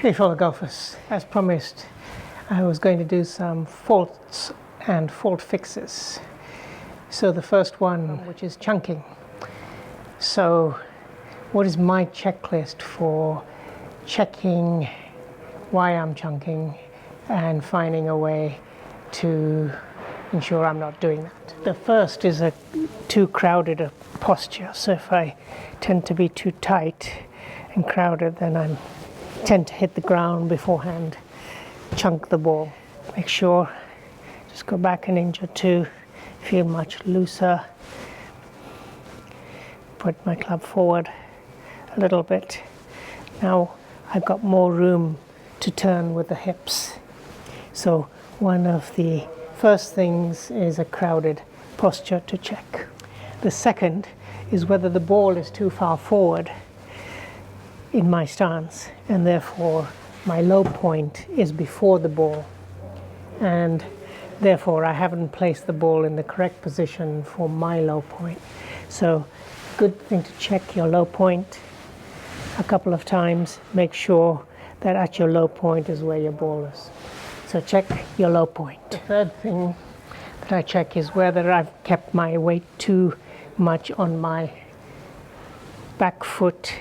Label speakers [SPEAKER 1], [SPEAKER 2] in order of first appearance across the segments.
[SPEAKER 1] Hey fellow golfers, as promised, I was going to do some faults and fault fixes. So the first one, which is chunking. So what is my checklist for checking why I'm chunking and finding a way to ensure I'm not doing that? The first is too crowded a posture. So if I tend to be too tight and crowded, then I tend to hit the ground beforehand, chunk the ball. Make sure, just go back an inch or two, feel much looser. Put my club forward a little bit. Now I've got more room to turn with the hips. So one of the first things is a crowded posture to check. The second is whether the ball is too far forward in my stance, and therefore my low point is before the ball, and therefore I haven't placed the ball in the correct position for my low point. So good thing to check your low point a couple of times. Make sure that at your low point is where your ball is. So check your low point. The third thing that I check is whether I've kept my weight too much on my back foot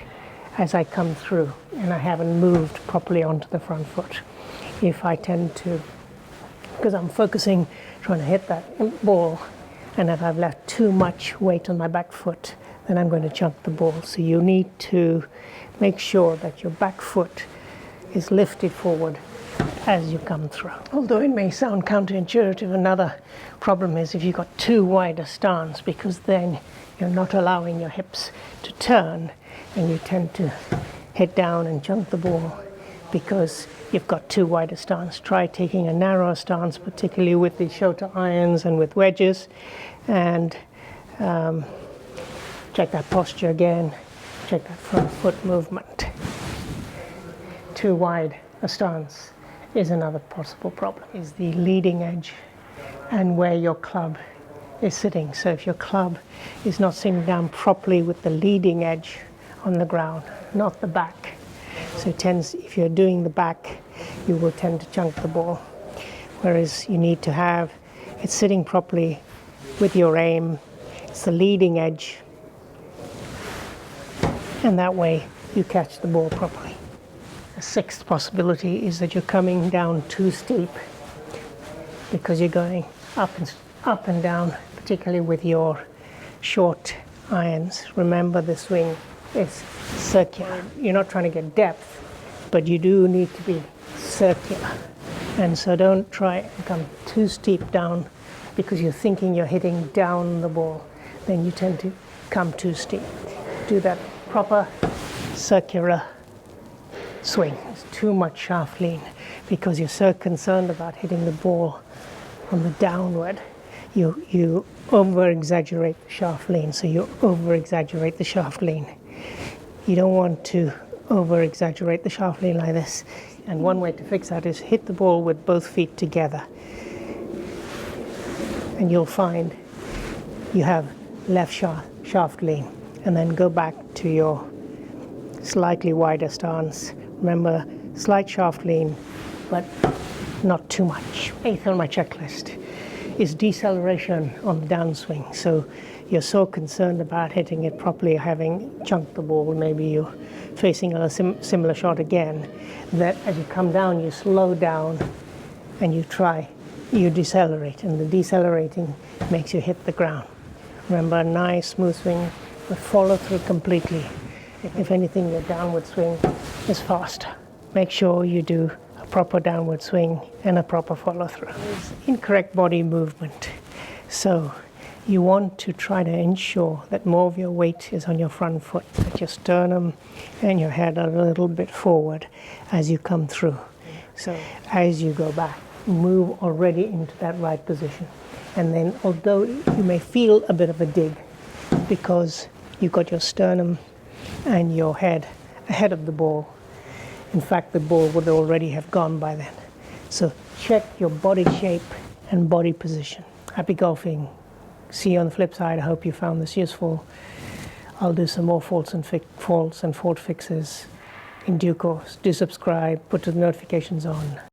[SPEAKER 1] as I come through, and I haven't moved properly onto the front foot. If I tend to, because I'm focusing trying to hit that ball, and if I've left too much weight on my back foot, then I'm going to chunk the ball. So you need to make sure that your back foot is lifted forward as you come through. Although it may sound counterintuitive, another problem is if you've got too wide a stance, because then you're not allowing your hips to turn, and you tend to hit down and chunk the ball because you've got too wide a stance. Try taking a narrower stance, particularly with the shorter irons and with wedges, and check that posture again, check that front foot movement. Too wide a stance is another possible problem, is the leading edge and where your club is sitting. So if your club is not sitting down properly with the leading edge on the ground, not the back. So it tends, if you're doing the back, you will tend to chunk the ball. Whereas you need to have it sitting properly with your aim. It's the leading edge, and that way you catch the ball properly. The sixth possibility is that you're coming down too steep because you're going up and down, particularly with your short irons. Remember, the swing is circular. You're not trying to get depth, but you do need to be circular. And so don't try and come too steep down because you're thinking you're hitting down the ball. Then you tend to come too steep. Do that proper circular swing. It's too much shaft lean because you're so concerned about hitting the ball on the downward. You over-exaggerate the shaft lean, so you over-exaggerate the shaft lean. You don't want to over-exaggerate the shaft lean like this. And one way to fix that is hit the ball with both feet together. And you'll find you have left shaft lean. And then go back to your slightly wider stance. Remember, slight shaft lean, but not too much. Eighth on my checklist is deceleration on the downswing. So you're so concerned about hitting it properly, having chunked the ball, maybe you're facing a similar shot again, that as you come down, you slow down and you decelerate, and the decelerating makes you hit the ground. Remember, a nice smooth swing, but follow through completely. If anything, your downward swing is faster. Make sure you do a proper downward swing and a proper follow through. Incorrect body movement. So you want to try to ensure that more of your weight is on your front foot, that your sternum and your head are a little bit forward as you come through. So as you go back, move already into that right position. And then, although you may feel a bit of a dig because you've got your sternum and your head ahead of the ball, in fact the ball would already have gone by then. So check your body shape and body position. Happy golfing. See you on the flip side. I hope you found this useful. I'll do some more faults and fault fixes in due course. Do subscribe, put the notifications on.